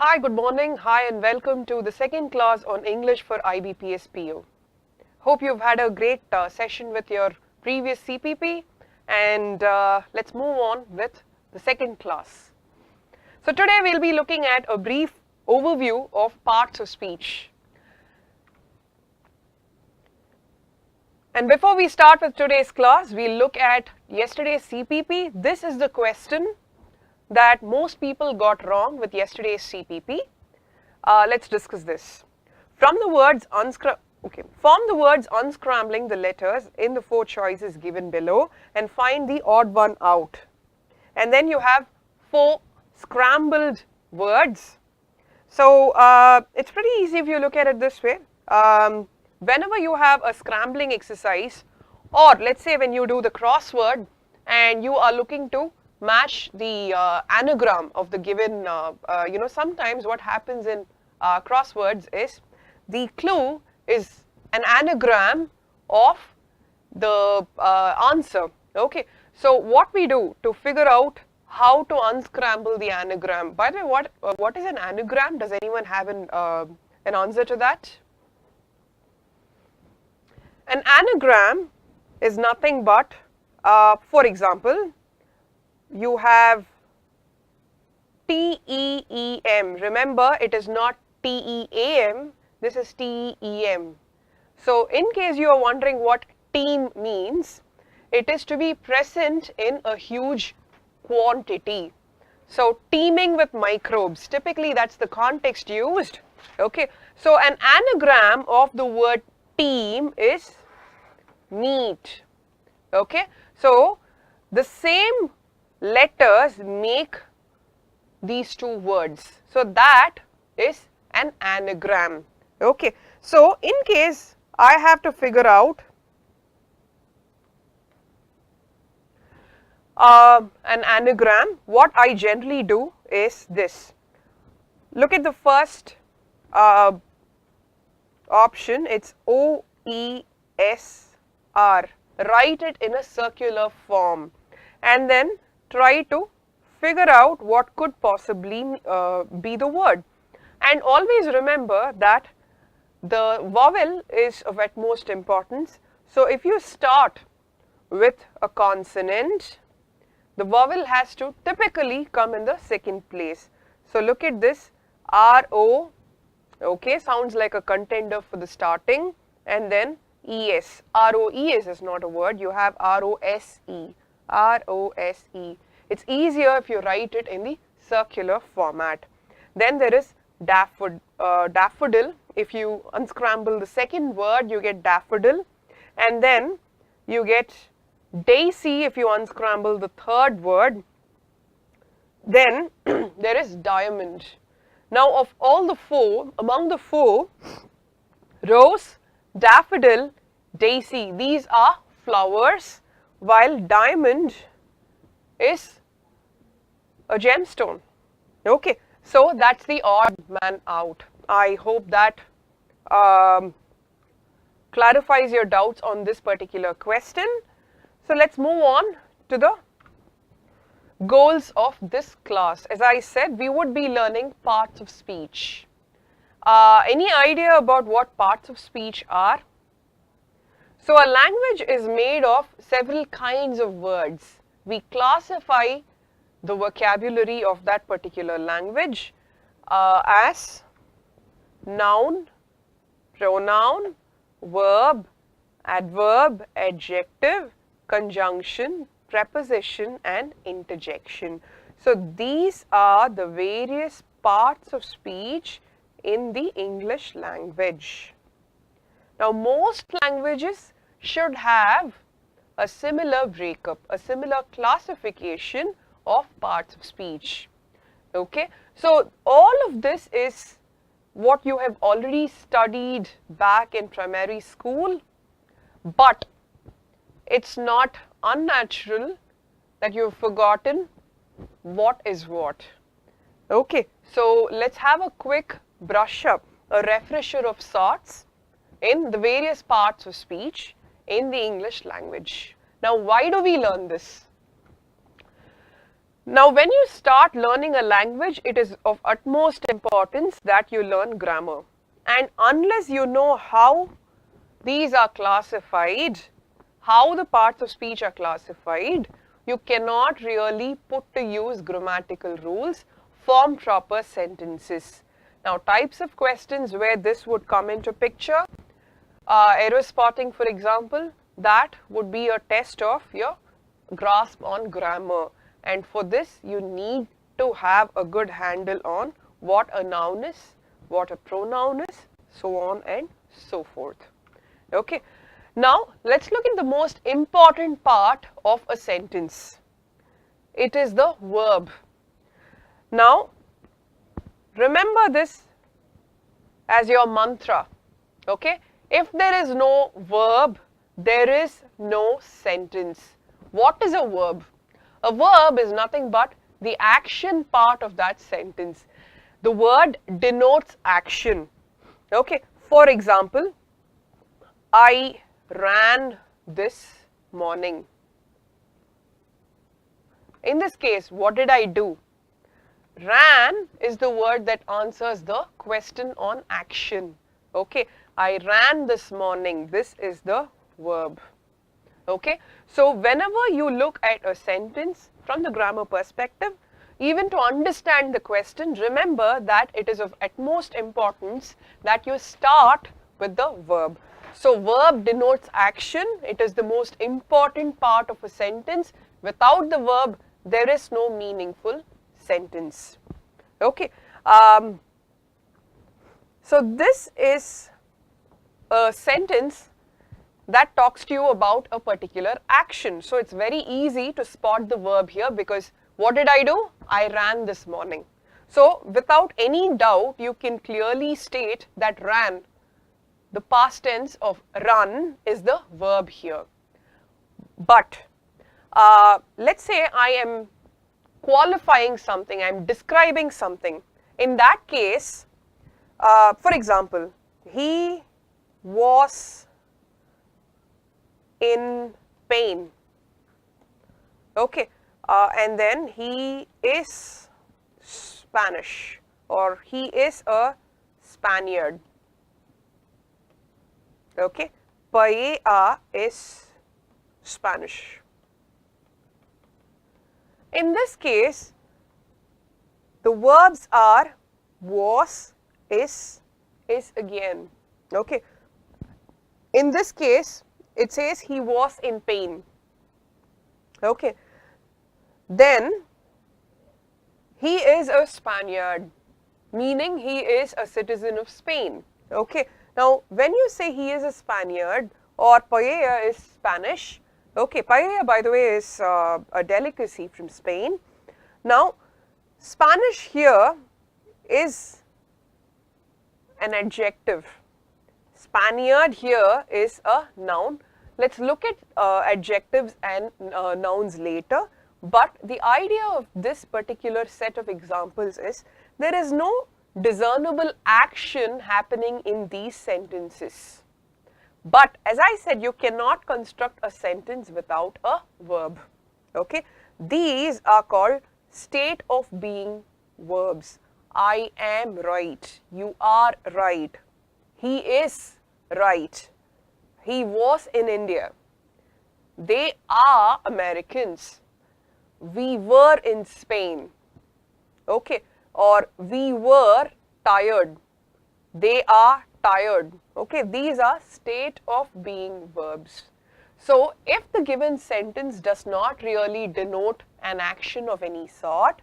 Hi, good morning. Hi and welcome to the second class on English for IBPS PO. Hope you've had a great session with your previous CPP and let's move on with the second class. So today we'll be looking at a brief overview of parts of speech. And before we start with today's class, we'll look at yesterday's CPP. This is the question that most people got wrong with yesterday's CPP. Let's discuss this. Form the words unscrambling the letters in the 4 choices given below and find the odd one out. And then you have 4 scrambled words. So it's pretty easy if you look at it this way. Whenever you have a scrambling exercise, or let's say when you do the crossword and you are looking to match the anagram of the given, sometimes what happens in crosswords is the clue is an anagram of the answer. Okay, so what we do to figure out how to unscramble the anagram. By the way, what is an anagram? Does anyone have an answer to that? An anagram is nothing but, for example, you have T-E-E-M. Remember, it is not T-E-A-M, this is T-E-E-M. So, in case you are wondering what team means, it is to be present in a huge quantity. So, teeming with microbes, typically that's the context used. Okay, so an anagram of the word team is NEET. Okay, so the same letters make these 2 words. So that is an anagram. Okay, so in case I have to figure out an anagram, what I generally do is this. Look at the first option, it's O-E-S-R. Write it in a circular form and then try to figure out what could possibly be the word. And always remember that the vowel is of utmost importance. So if you start with a consonant, the vowel has to typically come in the second place. So look at this, R-O, okay, sounds like a contender for the starting, and then E-S. R-O-E-S is not a word, you have R-O-S-E. R-O-S-E. It's easier if you write it in the circular format. Then there is daffodil. If you unscramble the second word, you get daffodil. And then you get daisy if you unscramble the third word. Then there is diamond. Now of all the 4, among the 4, rose, daffodil, daisy, these are flowers, while diamond is a gemstone. Okay, so that's the odd man out. I hope that clarifies your doubts on this particular question. So let's move on to the goals of this class. As I said, we would be learning parts of speech. Any idea about what parts of speech are? So a language is made of several kinds of words. We classify the vocabulary of that particular language as noun, pronoun, verb, adverb, adjective, conjunction, preposition and interjection. So these are the various parts of speech in the English language. Now most languages should have a similar breakup, a similar classification of parts of speech. Okay, so all of this is what you have already studied back in primary school, but it's not unnatural that you've forgotten what is what. Okay, so let's have a quick brush up, a refresher of sorts in the various parts of speech in the English language. Now, why do we learn this? Now, when you start learning a language, it is of utmost importance that you learn grammar. And unless you know how these are classified, how the parts of speech are classified, you cannot really put to use grammatical rules, form proper sentences. Now, types of questions where this would come into picture, error spotting, for example, that would be a test of your grasp on grammar. And for this, you need to have a good handle on what a noun is, what a pronoun is, so on and so forth. Okay. Now, let's look at the most important part of a sentence. It is the verb. Now, remember this as your mantra. Okay. If there is no verb, there is no sentence. What is a verb? A verb is nothing but the action part of that sentence. The word denotes action. Okay. For example, I ran this morning. In this case, what did I do? Ran is the word that answers the question on action. Okay. I ran this morning. This is the verb. Okay. So, whenever you look at a sentence from the grammar perspective, even to understand the question, remember that it is of utmost importance that you start with the verb. So, verb denotes action. It is the most important part of a sentence. Without the verb, there is no meaningful sentence. Okay. So, this is a sentence that talks to you about a particular action. So, it's very easy to spot the verb here because what did I do? I ran this morning. So, without any doubt, you can clearly state that ran, the past tense of run, is the verb here. But let's say I am qualifying something, I am describing something. In that case, for example, he was in pain. Okay. And then he is Spanish, or he is a Spaniard. Okay. Paella is Spanish. In this case, the verbs are was, is again. Okay. In this case, it says he was in pain. Okay. Then, he is a Spaniard, meaning he is a citizen of Spain. Okay. Now, when you say he is a Spaniard or paella is Spanish, okay, paella, by the way, is a delicacy from Spain. Now, Spanish here is an adjective. Spaniard here is a noun. Let's look at adjectives and nouns later. But the idea of this particular set of examples is there is no discernible action happening in these sentences. But as I said, you cannot construct a sentence without a verb. Okay? These are called state of being verbs. I am right. You are right. He is right. He was in India. They are Americans. We were in Spain. Okay. Or we were tired. They are tired. Okay. These are state of being verbs. So, if the given sentence does not really denote an action of any sort,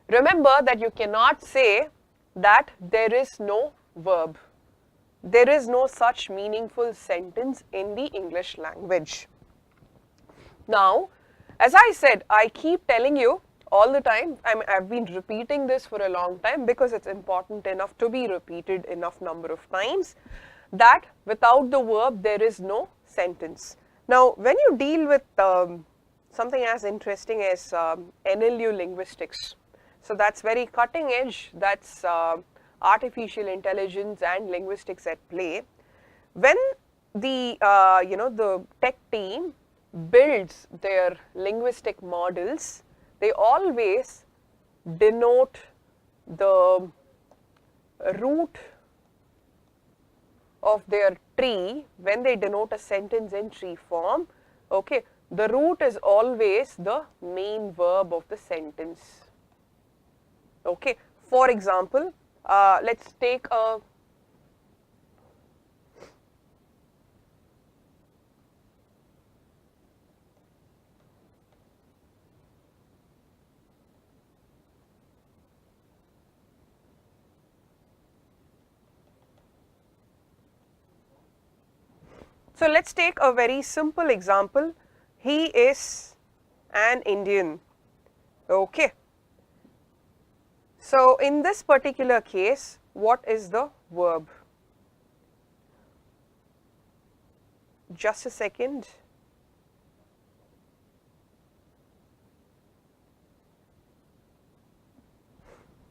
remember that you cannot say that there is no verb. There is no such meaningful sentence in the English language. Now, as I said, I keep telling you all the time, I've been repeating this for a long time because it's important enough to be repeated enough number of times, that without the verb there is no sentence. Now, when you deal with something as interesting as NLU linguistics, so that's very cutting edge, that's artificial intelligence and linguistics at play. When the the tech team builds their linguistic models, they always denote the root of their tree. When they denote a sentence in tree form, okay, the root is always the main verb of the sentence. Okay, for example, let's take a So let's take a very simple example. He is an Indian. Okay. So in this particular case, what is the verb? Just a second.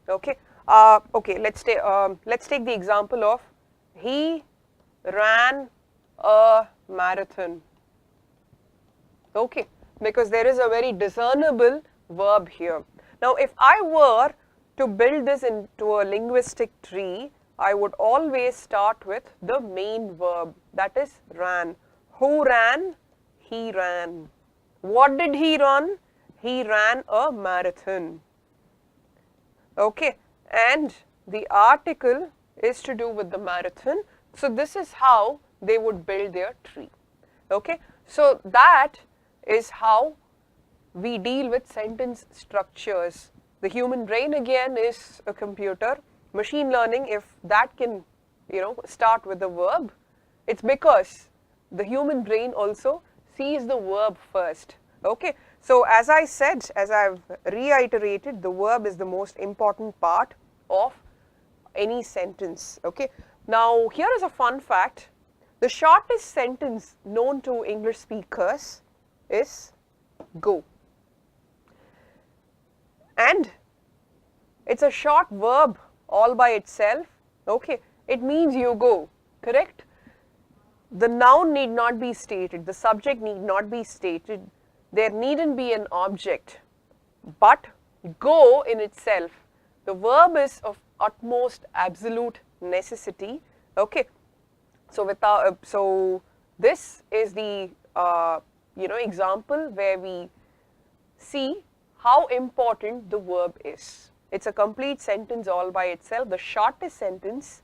Okay. Okay. Let's take the example of he ran a marathon. Okay, because there is a very discernible verb here. Now, if I were to build this into a linguistic tree, I would always start with the main verb, that is ran. Who ran? He ran. What did he run? He ran a marathon. Okay, and the article is to do with the marathon. So this is how they would build their tree. Okay, so that is how we deal with sentence structures. The human brain again is a computer. Machine learning, if that can, start with the verb, it's because the human brain also sees the verb first. Okay, so as I said, as I've reiterated, the verb is the most important part of any sentence. Okay, now here is a fun fact. The shortest sentence known to English speakers is go. And it's a short verb all by itself. Okay, it means you go, correct? The noun need not be stated, the subject need not be stated, there needn't be an object. But go in itself, the verb is of utmost absolute necessity. Okay. So this is the example where we see how important the verb is. It's a complete sentence all by itself, the shortest sentence.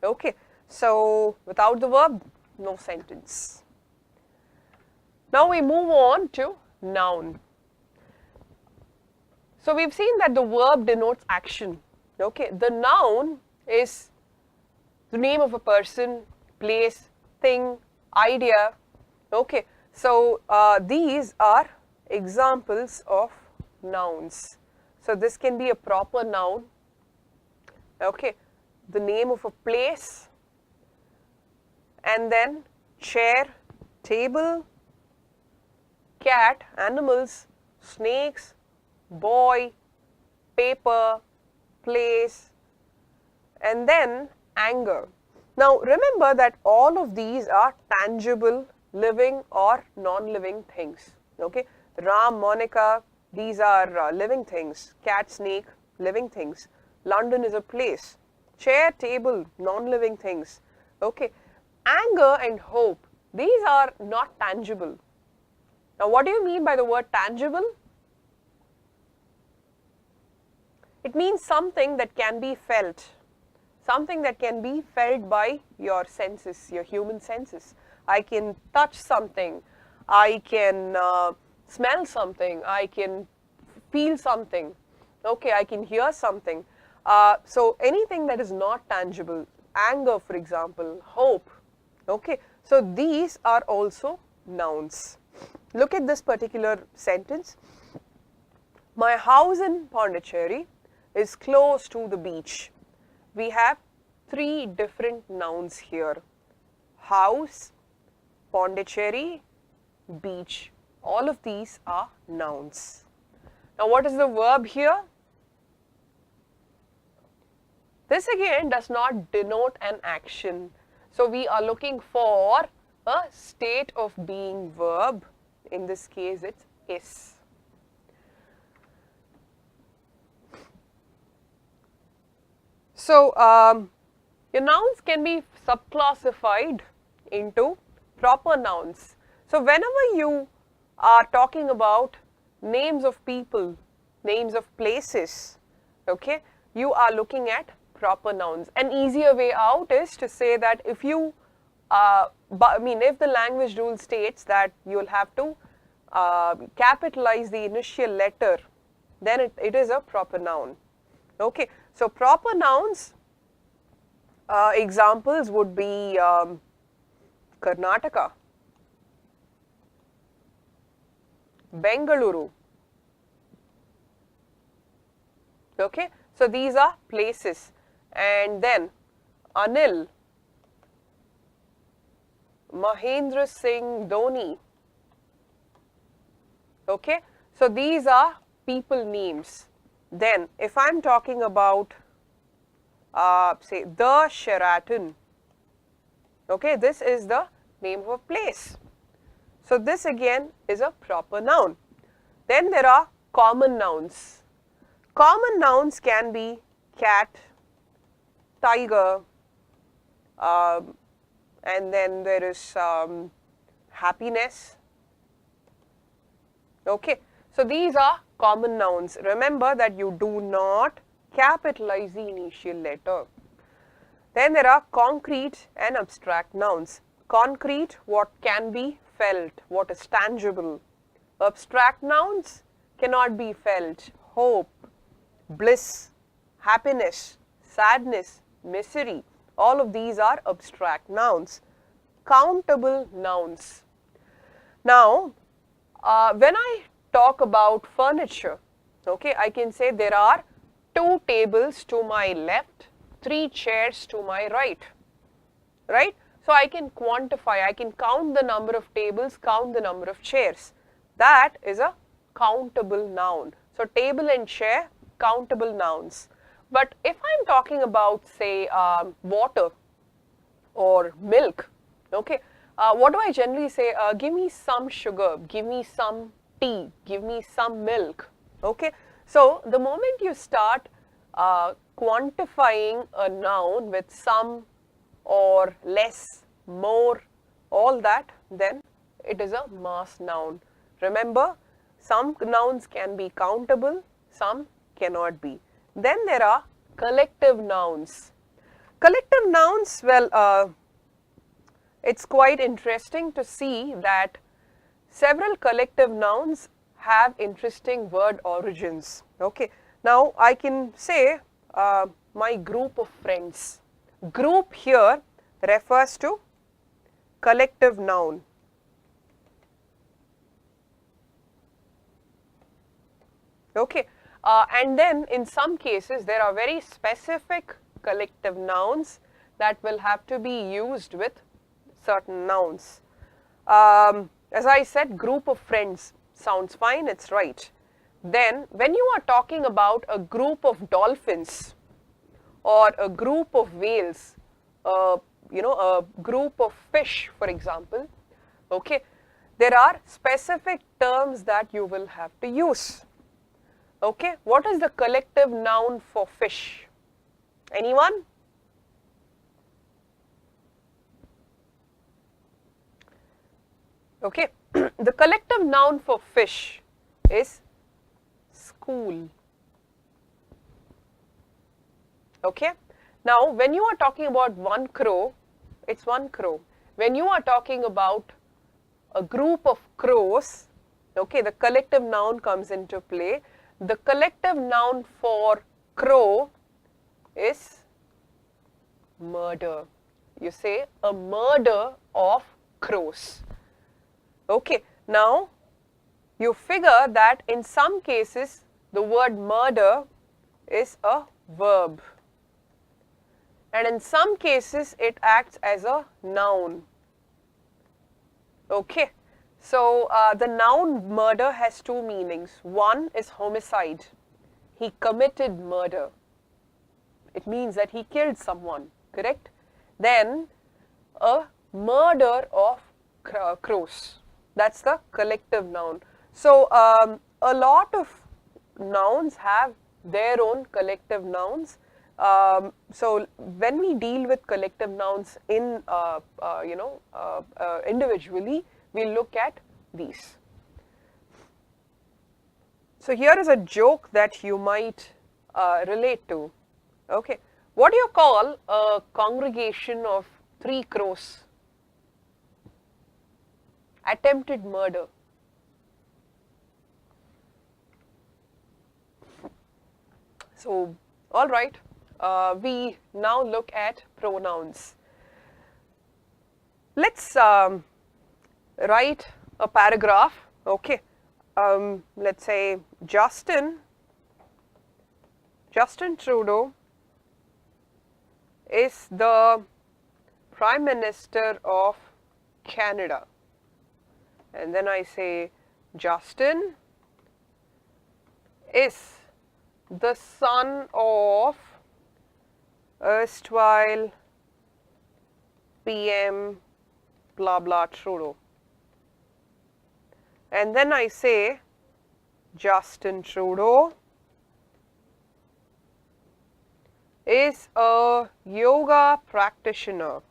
Okay, so without the verb, no sentence. Now we move on to noun. So we've seen that the verb denotes action. Okay, the noun is the name of a person, place, thing, idea. Okay, so these are examples of nouns. So this can be a proper noun. Okay, the name of a place, and then chair, table, cat, animals, snakes, boy, paper, place, and then anger. Now remember that all of these are tangible, living or non-living things. Okay, Ram, Monica, these are living things. Cat, snake, living things. London is a place. Chair, table, non-living things. Okay, anger and hope, these are not tangible. Now what do you mean by the word tangible? It means something that can be felt. Something that can be felt by your senses, your human senses. I can touch something, I can smell something, I can feel something, okay, I can hear something. So anything that is not tangible, anger for example, hope, okay, so these are also nouns. Look at this particular sentence. My house in Pondicherry is close to the beach. We have three different nouns here. House, Pondicherry, beach. All of these are nouns. Now what is the verb here? This again does not denote an action. So we are looking for a state of being verb. In this case it's is. So, your nouns can be subclassified into proper nouns. So, whenever you are talking about names of people, names of places, okay, you are looking at proper nouns. An easier way out is to say that if you, if the language rule states that you'll have to capitalize the initial letter, then it is a proper noun. Okay, so proper nouns, examples would be Karnataka, Bengaluru. Okay, so these are places. And then Anil, Mahendra Singh Dhoni. Okay, so these are people names. Then if I am talking about say the Sheraton, okay, this is the name of a place. So this again is a proper noun. Then there are common nouns. Common nouns can be cat, tiger, and then there is happiness. Okay, so these are common nouns. Remember that you do not capitalize the initial letter. Then there are concrete and abstract nouns. Concrete, what can be felt, what is tangible. Abstract nouns cannot be felt. Hope, bliss, happiness, sadness, misery, all of these are abstract nouns. Countable nouns. Now, when I talk about furniture, okay, I can say there are 2 tables to my left, 3 chairs to my right, right? So I can quantify, I can count the number of tables, count the number of chairs. That is a countable noun. So table and chair, countable nouns. But if I'm talking about, say, water or milk, okay, what do I generally say? Give me some sugar, give me some tea, give me some milk, okay. So the moment you start quantifying a noun with some or less, more, all that, then it is a mass noun. Remember, some nouns can be countable, some cannot be. Then there are collective nouns. Collective nouns, well, it's quite interesting to see that several collective nouns have interesting word origins. Okay, now I can say my group of friends. Group here refers to collective noun. Okay, and then in some cases there are very specific collective nouns that will have to be used with certain nouns. As I said, group of friends sounds fine, it's right. Then when you are talking about a group of dolphins or a group of whales, a group of fish, for example, okay, there are specific terms that you will have to use. Okay, what is the collective noun for fish? Anyone? Okay, the collective noun for fish is school. Okay, now when you are talking about one crow, it's one crow. When you are talking about a group of crows, okay, the collective noun comes into play. The collective noun for crow is murder. You say a murder of crows. Okay, now you figure that in some cases the word murder is a verb, and in some cases it acts as a noun. Okay, so the noun murder has 2 meanings. One is homicide. He committed murder. It means that he killed someone, correct? Then a murder of crows. That's the collective noun. So a lot of nouns have their own collective nouns. So when we deal with collective nouns in, individually, we look at these. So here is a joke that you might relate to. Okay, what do you call a congregation of 3 crows? Attempted murder. So, all right, we now look at pronouns. Let's write a paragraph. Okay, let's say Justin Trudeau is the Prime Minister of Canada. And then I say Justin is the son of erstwhile PM blah blah Trudeau. And then I say Justin Trudeau is a yoga practitioner.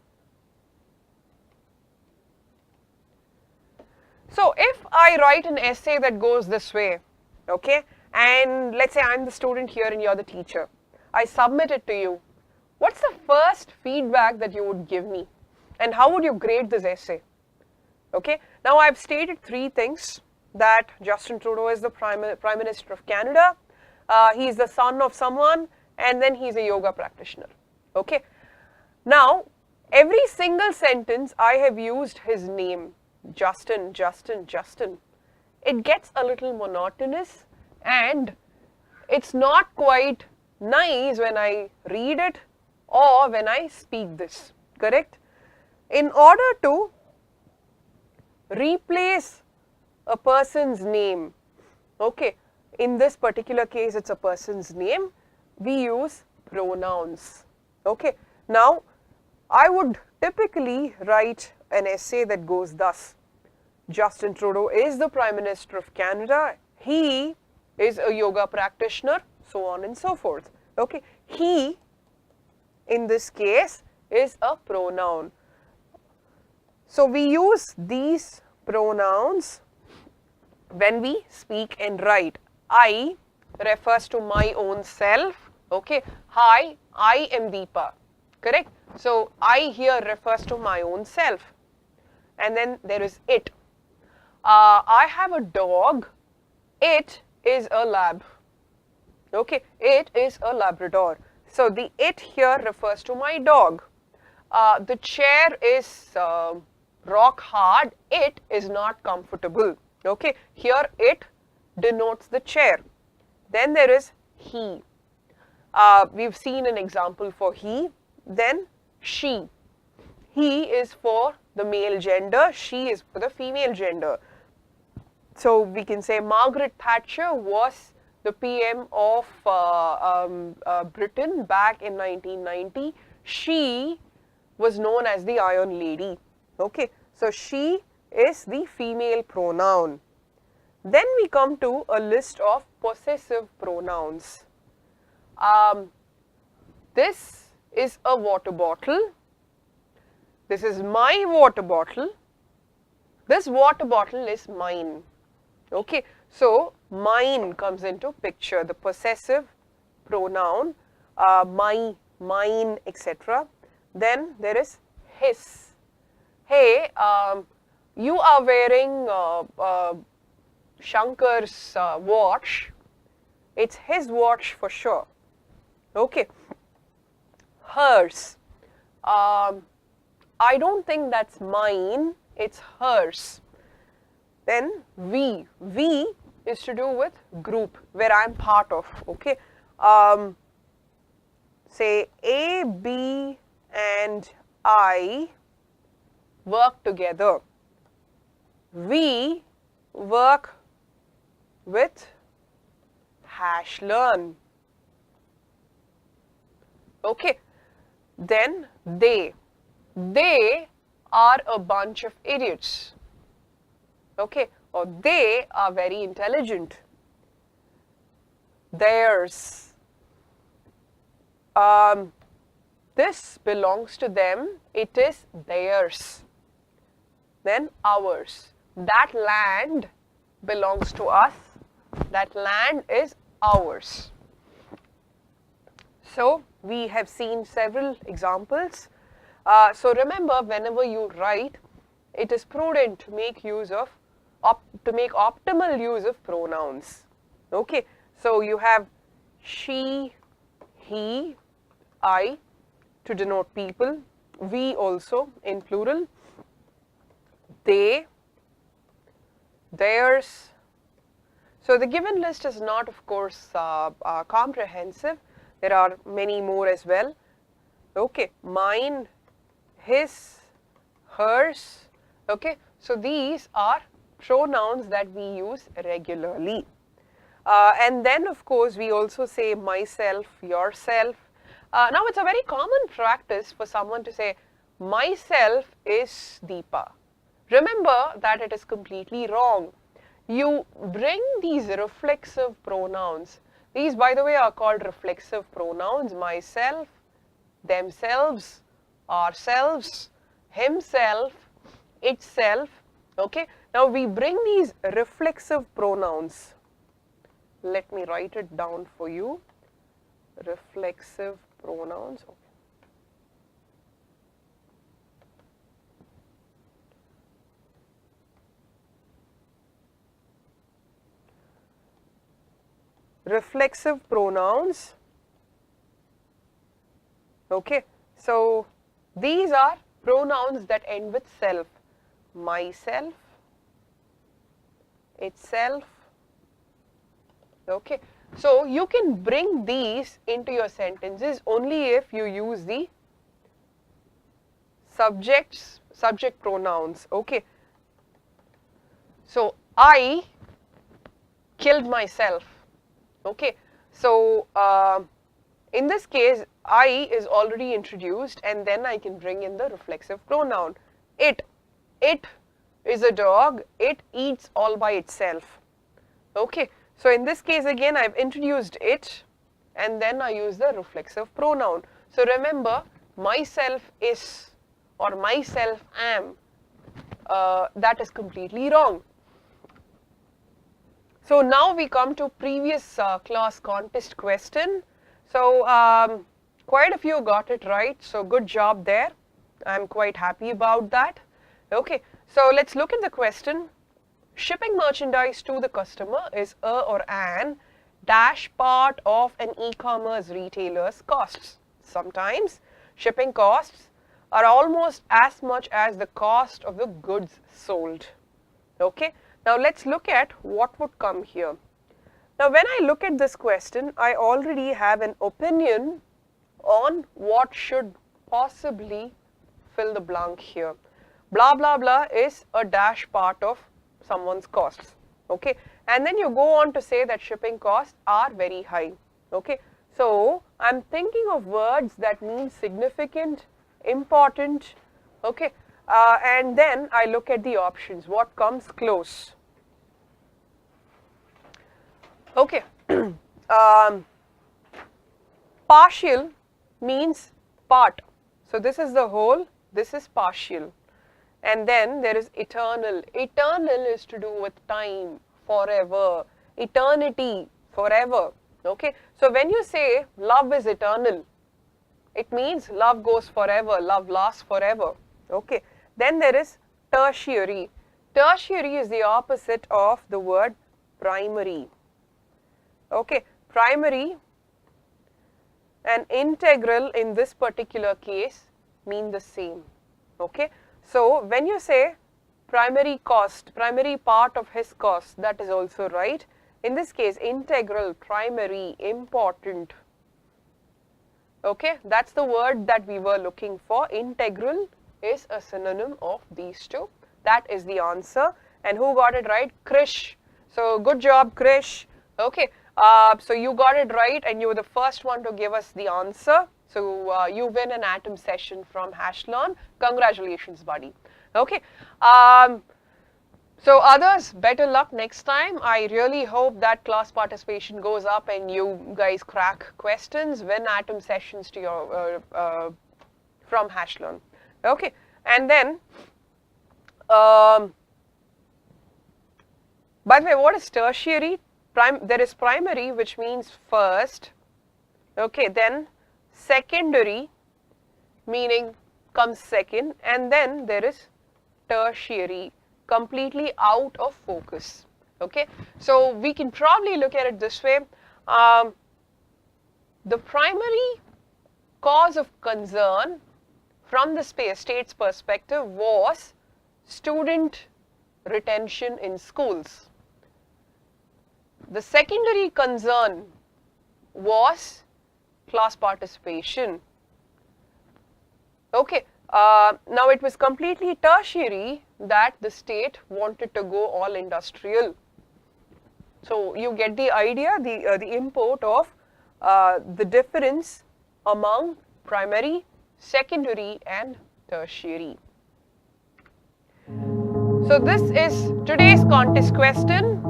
So if I write an essay that goes this way, okay, and let's say I'm the student here and you're the teacher, I submit it to you, what's the first feedback that you would give me? And how would you grade this essay? Okay, now I've stated 3 things, that Justin Trudeau is the Prime Minister of Canada, he's the son of someone, and then he's a yoga practitioner. Okay, now every single sentence I have used his name, Justin, Justin, Justin. It gets a little monotonous and it's not quite nice when I read it or when I speak this, correct? In order to replace a person's name, okay, in this particular case it's a person's name, we use pronouns. Okay, now I would typically write an essay that goes thus: Justin Trudeau is the Prime Minister of Canada, he is a yoga practitioner, so on and so forth. Okay, he in this case is a pronoun. So we use these pronouns when we speak and write. I refers to my own self. Okay, hi, I am Deepa, correct? So I here refers to my own self. And then there is it. I have a dog, it is a lab. Okay, it is a Labrador. So the it here refers to my dog. The chair is rock hard, it is not comfortable. Okay, here it denotes the chair. Then there is he. We've seen an example for he. Then she. He is for the male gender, she is for the female gender. So we can say Margaret Thatcher was the PM of Britain back in 1990. She was known as the Iron Lady. Okay, so she is the female pronoun. Then we come to a list of possessive pronouns. This is a water bottle. This is my water bottle. This water bottle is mine. Okay, so mine comes into picture, the possessive pronoun, my, mine, etc. Then there is his. Hey, you are wearing Shankar's watch. It's his watch for sure. Okay. Hers. I don't think that's mine, it's hers. Then we. We is to do with group, where I'm part of. Okay. Say A, B and I work together. We work with HashLearn. Okay. Then they. They are a bunch of idiots. Okay, or they are very intelligent. Theirs. this belongs to them, it is theirs. Then ours. That land belongs to us, that land is ours. So we have seen several examples. So remember, whenever you write, it is prudent to make use of, optimal use of pronouns. Okay, so you have she, he, I to denote people, we also in plural, they, theirs. So the given list is not, of course, comprehensive. There are many more as well. Okay, mine, his, hers. Okay, so these are pronouns that we use regularly. And then, of course, we also say myself, yourself. Now, it's a very common practice for someone to say, myself is Deepa. Remember that it is completely wrong. You bring these reflexive pronouns. These, by the way, are called reflexive pronouns. Myself, themselves, ourselves, himself, itself. Okay. Now, we bring these reflexive pronouns. Let me write it down for you. Reflexive pronouns. Okay. Reflexive pronouns. Okay, so these are pronouns that end with self. Myself, itself. Okay, so you can bring these into your sentences only if you use the subject pronouns. Okay, so I killed myself. Okay, so in this case, I is already introduced, and then I can bring in the reflexive pronoun. It is a dog, it eats all by itself. Okay, so in this case again, I've introduced it, and then I use the reflexive pronoun. So remember, myself is or myself am, that is completely wrong. So now we come to previous class contest question. So quite a few got it right, so good job there. I'm quite happy about that. Okay, so let's look at the question. Shipping merchandise to the customer is a or an dash part of an e-commerce retailer's costs. Sometimes shipping costs are almost as much as the cost of the goods sold. Okay. Now let's look at what would come here. Now when I look at this question, I already have an opinion on what should possibly fill the blank here. Blah blah blah is a dash part of someone's costs. Okay, and then you go on to say that shipping costs are very high. Okay, so I'm thinking of words that mean significant, important. Okay, and then I look at the options. What comes close? Okay, partial means part. So this is the whole, this is partial. And then there is eternal. Eternal is to do with time, forever, eternity, forever. Okay, so when you say love is eternal, it means love goes forever, love lasts forever. Okay, then there is tertiary. Tertiary is the opposite of the word primary. Okay, primary and integral in this particular case mean the same. Okay, so when you say primary cost, primary part of his cost, that is also right. In this case, integral, primary, important. Okay, that's the word that we were looking for. Integral is a synonym of these two. That is the answer. And who got it right? Krish. So good job, Krish. Okay. So you got it right, and you were the first one to give us the answer. So you win an atom session from HashLearn. Congratulations, buddy. Okay. So others, better luck next time. I really hope that class participation goes up and you guys crack questions, win atom sessions to your from HashLearn. Okay, and then by the way, what is tertiary? There is primary, which means first. Okay, then secondary, meaning comes second, and then there is tertiary, completely out of focus. Okay, so we can probably look at it this way. The primary cause of concern from the state's perspective was student retention in schools. The secondary concern was class participation. Okay, now it was completely tertiary that the state wanted to go all industrial. So you get the idea, the import of the difference among primary, secondary and tertiary. So this is today's contest question.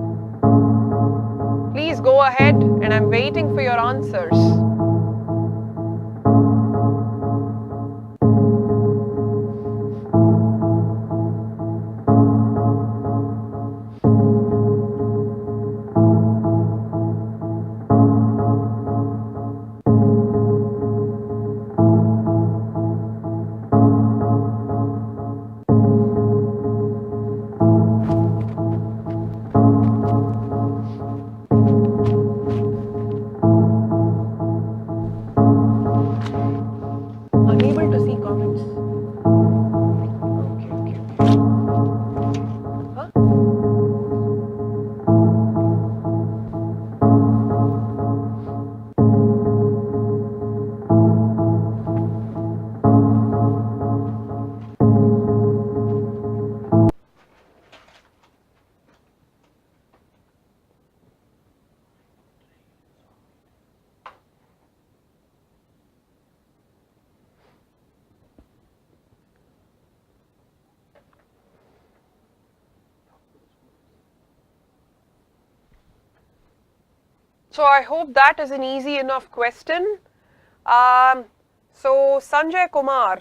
Please go ahead and I'm waiting for your answers. So I hope that is an easy enough question. So Sanjay Kumar,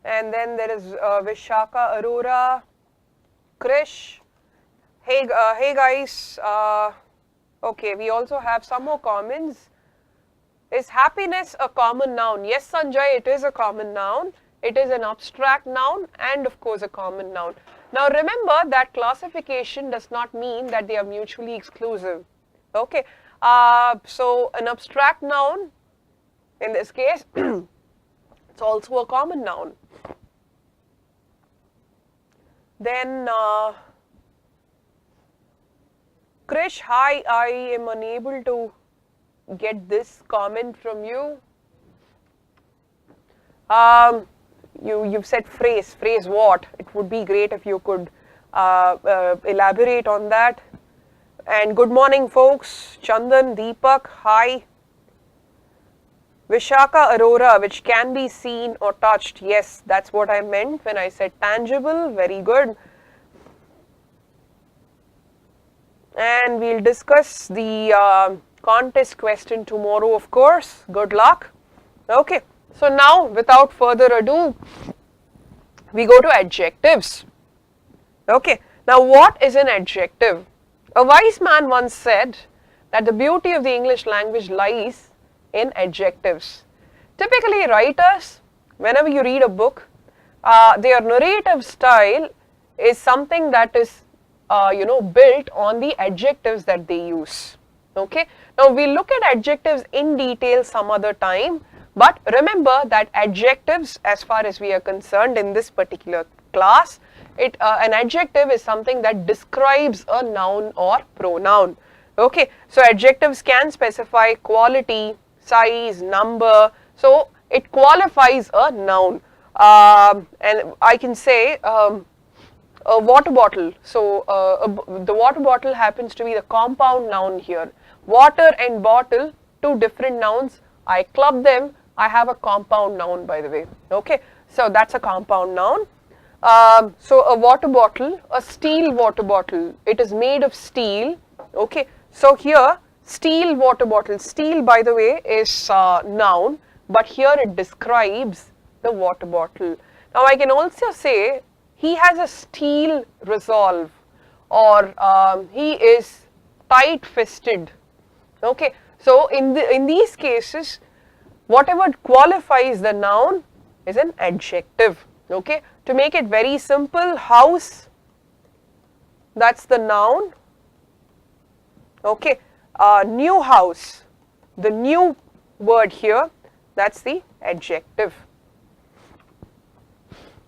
and then there is Vishaka Arora, Krish. Hey guys. Okay, we also have some more comments. Is happiness a common noun? Yes, Sanjay, it is a common noun. It is an abstract noun and of course a common noun. Now remember that classification does not mean that they are mutually exclusive. Okay. So an abstract noun, in this case, it's also a common noun. Then, Krish, hi, I am unable to get this comment from you. You've said phrase what? It would be great if you could elaborate on that. And good morning folks, Chandan, Deepak, hi. Vishaka Arora, which can be seen or touched. Yes, that's what I meant when I said tangible, very good. And we'll discuss the contest question tomorrow, of course. Good luck. Okay, so now without further ado, we go to adjectives. Okay, now what is an adjective? A wise man once said that the beauty of the English language lies in adjectives. Typically, writers, whenever you read a book, their narrative style is something that is, built on the adjectives that they use. Okay. Now, we'll look at adjectives in detail some other time, but remember that adjectives, as far as we are concerned in this particular class, an adjective is something that describes a noun or pronoun. Okay, so adjectives can specify quality, size, number, so it qualifies a noun. And I can say a water bottle. So the water bottle happens to be the compound noun here. Water and bottle, two different nouns. I club them. I have a compound noun, by the way. Okay, so that's a compound noun. So a water bottle, a steel water bottle, it is made of steel. Okay, so here steel water bottle, steel by the way is noun, but here it describes the water bottle. Now I can also say he has a steel resolve, or he is tight-fisted. Okay, so in these cases, whatever qualifies the noun is an adjective. Okay, to make it very simple, house, that's the noun. Okay, new house, the new word here, that's the adjective.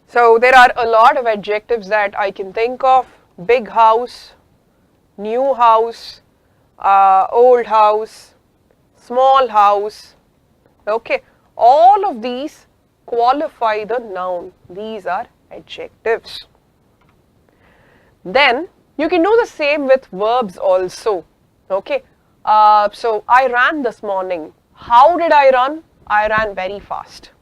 So there are a lot of adjectives that I can think of: big house, new house, old house, small house. Okay, all of these qualify the noun. These are adjectives. Then you can do the same with verbs also. Okay, so I ran this morning. How did I run? I ran very fast,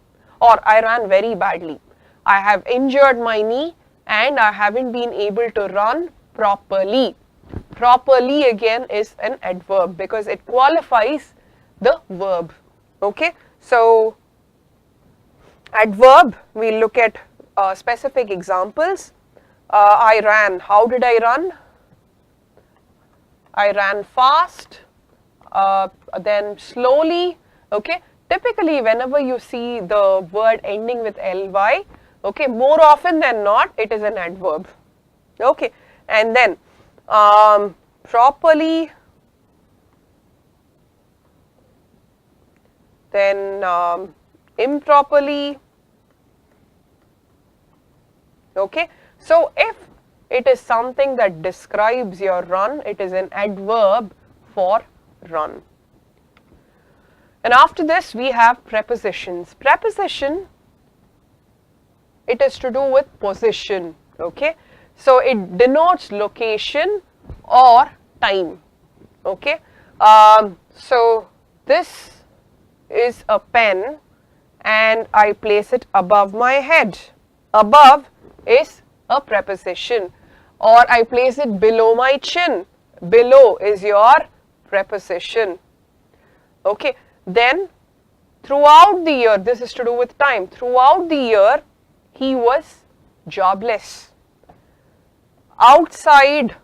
or I ran very badly. I have injured my knee and I haven't been able to run properly. Properly again is an adverb because it qualifies the verb. Okay, so adverb, we look at specific examples. I ran. How did I run? I ran fast, then slowly. Okay, typically whenever you see the word ending with ly, okay, more often than not it is an adverb. Okay, and then properly, then improperly. Okay, so if it is something that describes your run, it is an adverb for run. And after this we have prepositions. Preposition, it is to do with position. Okay, so it denotes location or time. Okay, so this is a pen and I place it above my head. Above is a preposition, or I place it below my chin. Below is your preposition. Okay, then throughout the year, this is to do with time. Throughout the year, he was jobless. Outside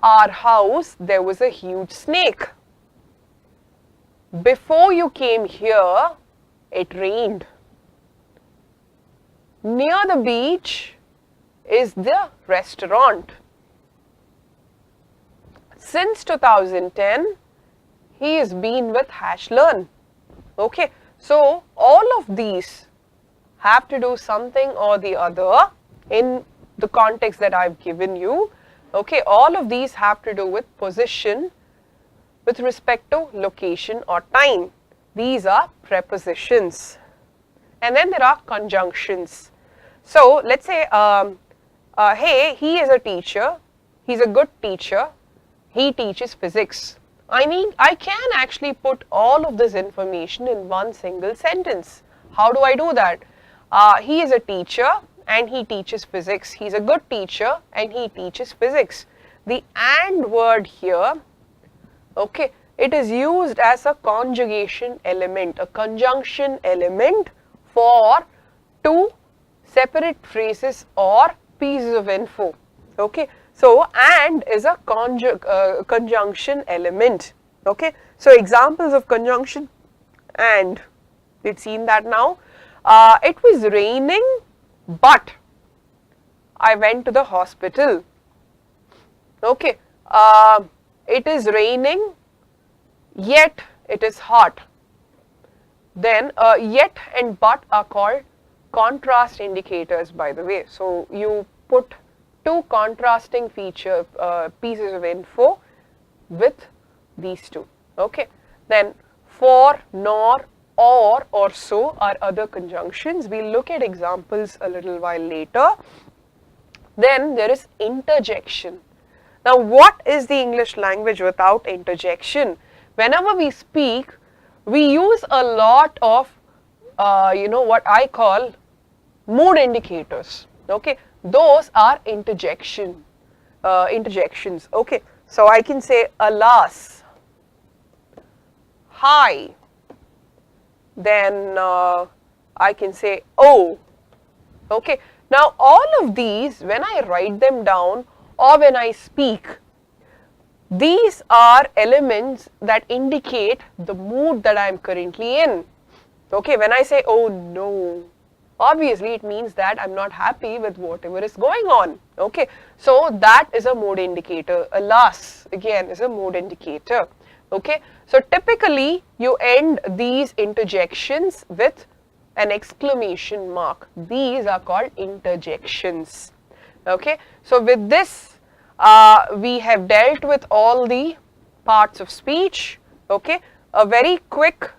our house, there was a huge snake. Before you came here, it rained. Near the beach is the restaurant. Since 2010, he has been with HashLearn. Okay, so all of these have to do something or the other in the context that I've given you. Okay, all of these have to do with position with respect to location or time. These are prepositions. And then there are conjunctions. So let's say, hey, he is a teacher, he's a good teacher, he teaches physics. I can actually put all of this information in one single sentence. How do I do that? He is a teacher and he teaches physics. He's a good teacher and he teaches physics. The and word here, okay, it is used as a conjugation element, a conjunction element for two separate phrases or pieces of info. Okay, so and is a conjunction element. Okay, so examples of conjunction and, we've seen that now. It was raining, but I went to the hospital. Okay, it is raining, yet it is hot. Then yet and but are called contrast indicators, by the way. So you put two contrasting feature pieces of info with these two. Okay, then for, nor, or so are other conjunctions. We'll look at examples a little while later. Then there is interjection. Now what is the English language without interjection? Whenever we speak, we use a lot of what I call mood indicators. Okay, those are interjections. Okay, so I can say alas, hi, then I can say oh. Okay, now all of these, when I write them down or when I speak, these are elements that indicate the mood that I am currently in. Okay, when I say oh no, obviously it means that I'm not happy with whatever is going on. Okay, so that is a mood indicator. Alas, again, is a mood indicator. Okay, so typically you end these interjections with an exclamation mark. These are called interjections. Okay, so with this we have dealt with all the parts of speech. Okay, a very quick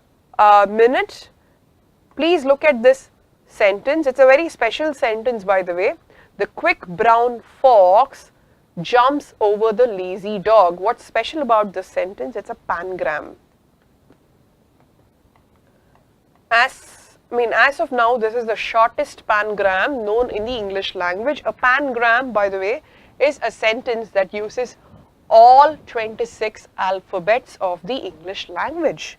minute. Please look at this sentence. It's a very special sentence, by the way. The quick brown fox jumps over the lazy dog. What's special about this sentence? It's a pangram. As of now, this is the shortest pangram known in the English language. A pangram, by the way, is a sentence that uses all 26 alphabets of the English language.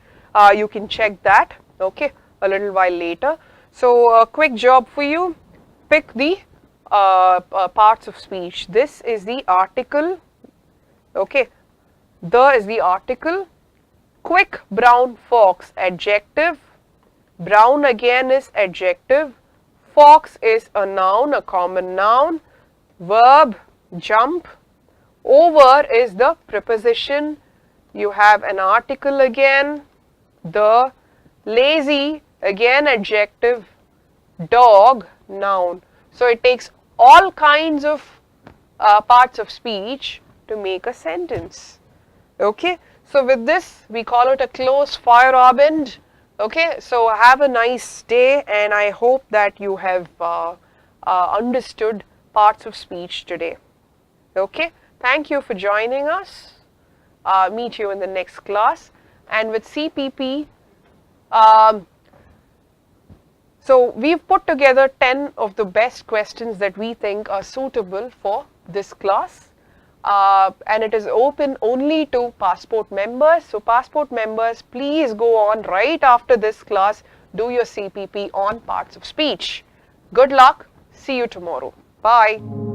You can check that, okay, a little while later. So, a quick job for you. Pick the parts of speech. This is the article, okay. The is the article. Quick brown fox, adjective. Brown again is adjective. Fox is a noun, a common noun. Verb, jump. Over is the preposition. You have an article again. The. Lazy, again adjective. Dog, noun. So it takes all kinds of parts of speech to make a sentence. Okay, so with this we call it a close fire robin. Okay, so have a nice day, and I hope that you have understood parts of speech today. Okay, thank you for joining us. Meet you in the next class. And with CPP, so we've put together 10 of the best questions that we think are suitable for this class. And it is open only to Passport members. So Passport members, please go on right after this class, do your CPP on parts of speech. Good luck. See you tomorrow. Bye.